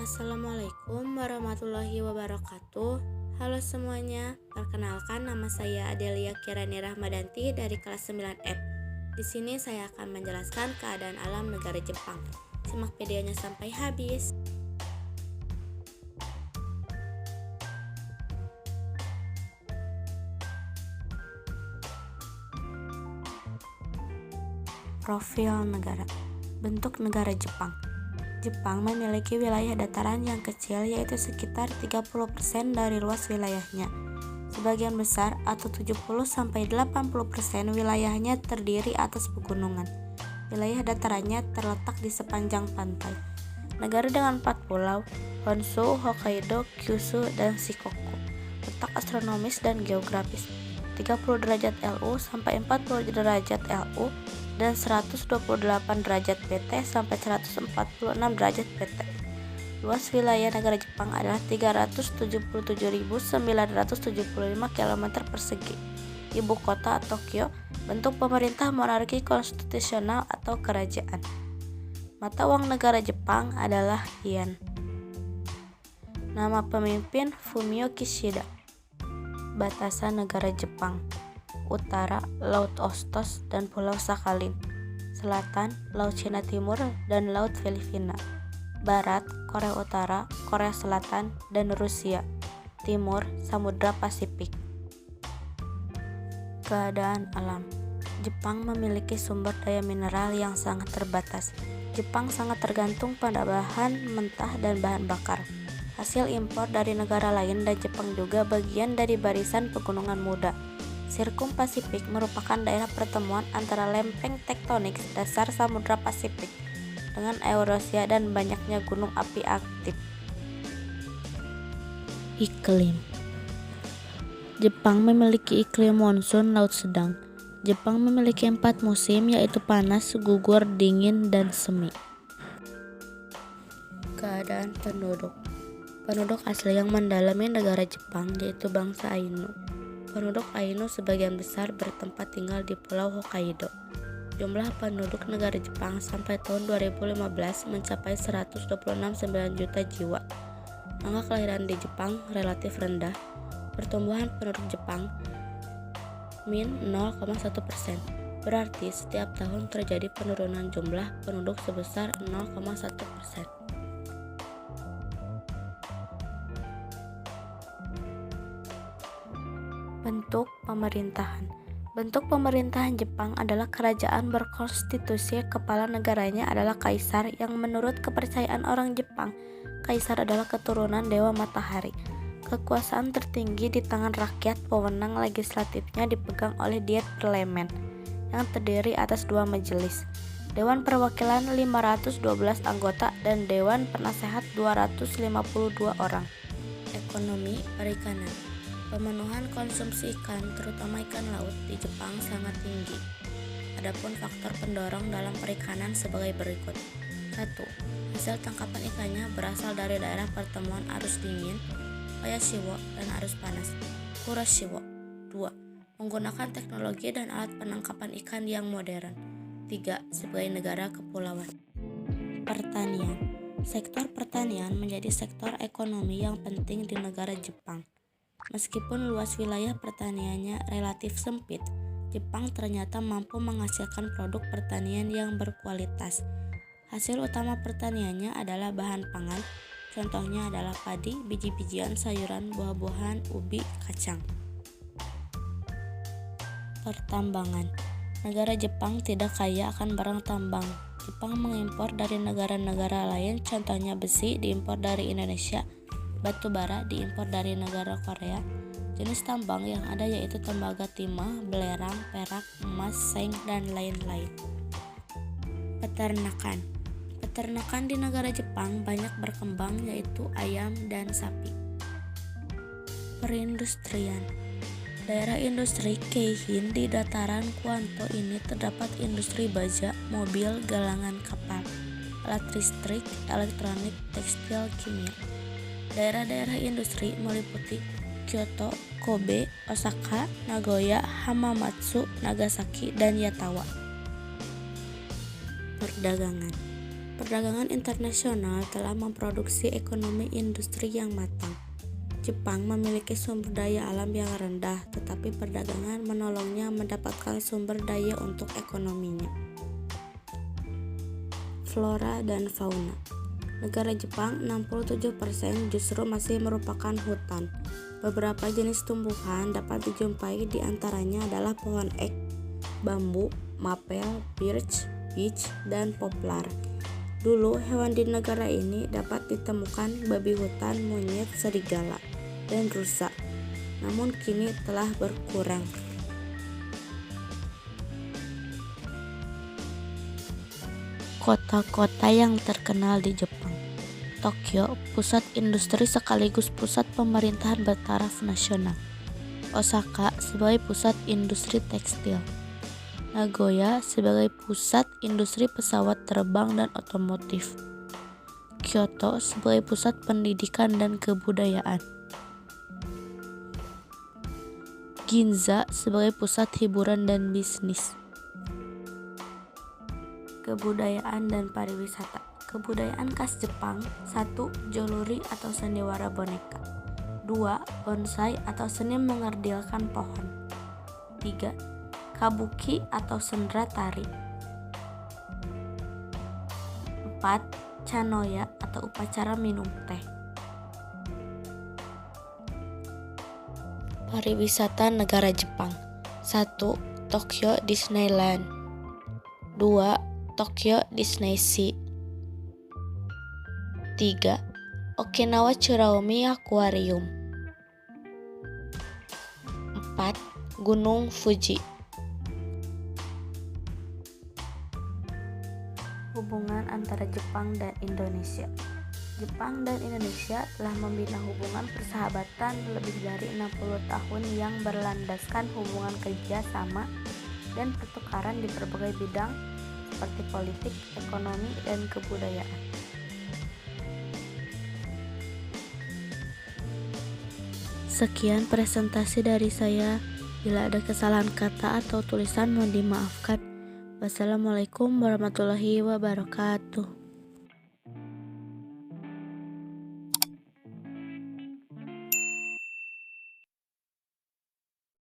Assalamualaikum warahmatullahi wabarakatuh. Halo semuanya, perkenalkan nama saya Adelia Kirani Rahmadanti dari kelas 9F. Di sini saya akan menjelaskan keadaan alam negara Jepang. Simak videonya sampai habis. Profil negara. Bentuk negara Jepang. Jepang memiliki wilayah dataran yang kecil, yaitu sekitar 30% dari luas wilayahnya. Sebagian besar atau 70-80% wilayahnya terdiri atas pegunungan. Wilayah datarannya terletak di sepanjang pantai. Negara dengan 4 pulau, Honshu, Hokkaido, Kyushu, dan Shikoku. Letak astronomis dan geografis, 30 derajat LU sampai 40 derajat LU dan 128 derajat PT sampai 146 derajat PT. Luas wilayah negara Jepang adalah 377.975 km persegi. Ibu kota Tokyo. Bentuk pemerintah monarki konstitusional atau kerajaan. Mata uang negara Jepang adalah yen. Nama pemimpin Fumio Kishida. Batasan negara Jepang: Utara, Laut Ostos dan Pulau Sakhalin. Selatan, Laut Cina Timur dan Laut Filipina. Barat, Korea Utara, Korea Selatan, dan Rusia. Timur, Samudra Pasifik. Keadaan alam. Jepang memiliki sumber daya mineral yang sangat terbatas. Jepang sangat tergantung pada bahan mentah dan bahan bakar. Hasil impor dari negara lain, dan Jepang juga bagian dari barisan pegunungan muda. Sirkum Pasifik merupakan daerah pertemuan antara lempeng tektonik dasar Samudra Pasifik dengan Eurasia dan banyaknya gunung api aktif. Iklim. Jepang memiliki iklim monsun laut sedang. Jepang memiliki 4 musim, yaitu panas, gugur, dingin, dan semi. Keadaan penduduk. Penduduk asli yang mendalami negara Jepang yaitu bangsa Ainu. Penduduk Ainu sebagian besar bertempat tinggal di Pulau Hokkaido. Jumlah penduduk negara Jepang sampai tahun 2015 mencapai 126,9 juta jiwa. Angka kelahiran di Jepang relatif rendah. Pertumbuhan penduduk Jepang min 0,1%. Berarti setiap tahun terjadi penurunan jumlah penduduk sebesar 0,1%. Bentuk pemerintahan. Bentuk pemerintahan Jepang adalah kerajaan berkonstitusi. Kepala negaranya adalah kaisar, yang menurut kepercayaan orang Jepang, kaisar adalah keturunan dewa matahari. Kekuasaan tertinggi di tangan rakyat. Wewenang legislatifnya dipegang oleh Diet Parlemen, yang terdiri atas 2 majelis, Dewan Perwakilan 512 anggota, dan Dewan Penasehat 252 orang. Ekonomi perikanan. Pemenuhan konsumsi ikan, terutama ikan laut, di Jepang sangat tinggi. Adapun faktor pendorong dalam perikanan sebagai berikut. 1. Hasil tangkapan ikannya berasal dari daerah pertemuan arus dingin, Oyashiwo, dan arus panas, Kuroshiwo. 2. Menggunakan teknologi dan alat penangkapan ikan yang modern. 3. Sebagai negara kepulauan. Pertanian. Sektor pertanian menjadi sektor ekonomi yang penting di negara Jepang. Meskipun luas wilayah pertaniannya relatif sempit, Jepang ternyata mampu menghasilkan produk pertanian yang berkualitas. Hasil utama pertaniannya adalah bahan pangan, contohnya adalah padi, biji-bijian, sayuran, buah-buahan, ubi, kacang. Pertambangan. Negara Jepang tidak kaya akan barang tambang. Jepang mengimpor dari negara-negara lain, contohnya besi diimpor dari Indonesia, batu bara diimpor dari negara Korea. Jenis tambang yang ada yaitu tembaga timah, belerang, perak, emas, seng, dan lain-lain. Peternakan. Peternakan di negara Jepang banyak berkembang, yaitu ayam dan sapi. Perindustrian. Daerah industri Keihin di dataran Kwanto ini terdapat industri baja, mobil, galangan kapal, alat listrik, elektronik, tekstil, kimia. Daerah-daerah industri meliputi Kyoto, Kobe, Osaka, Nagoya, Hamamatsu, Nagasaki, dan Yatawa. Perdagangan. Perdagangan internasional telah memproduksi ekonomi industri yang matang. Jepang memiliki sumber daya alam yang rendah, tetapi perdagangan menolongnya mendapatkan sumber daya untuk ekonominya. Flora dan fauna. Negara Jepang 67% justru masih merupakan hutan. Beberapa jenis tumbuhan dapat dijumpai, di antaranya adalah pohon ek, bambu, mapel, birch, beech, dan poplar. Dulu hewan di negara ini dapat ditemukan babi hutan, monyet, serigala, dan rusa. Namun kini telah berkurang. Kota-kota yang terkenal di Jepang. Tokyo, pusat industri sekaligus pusat pemerintahan bertaraf nasional. Osaka sebagai pusat industri tekstil. Nagoya sebagai pusat industri pesawat terbang dan otomotif. Kyoto sebagai pusat pendidikan dan kebudayaan. Ginza sebagai pusat hiburan dan bisnis. Kebudayaan dan pariwisata. Kebudayaan khas Jepang. 1. Joluri atau sandiwara boneka. 2. Bonsai atau seni mengerdilkan pohon. 3. Kabuki atau sendera tari. 4. Chanoya atau upacara minum teh. Pariwisata negara Jepang. 1. Tokyo Disneyland. 2. Tokyo Disney Sea. 3. Okinawa Churaomi Aquarium. 4. Gunung Fuji. Hubungan antara Jepang dan Indonesia. Jepang dan Indonesia telah membina hubungan persahabatan lebih dari 60 tahun yang berlandaskan hubungan kerja sama dan pertukaran di berbagai bidang seperti politik, ekonomi, dan kebudayaan. Sekian presentasi dari saya. Bila ada kesalahan kata atau tulisan mohon dimaafkan. Wassalamualaikum warahmatullahi wabarakatuh.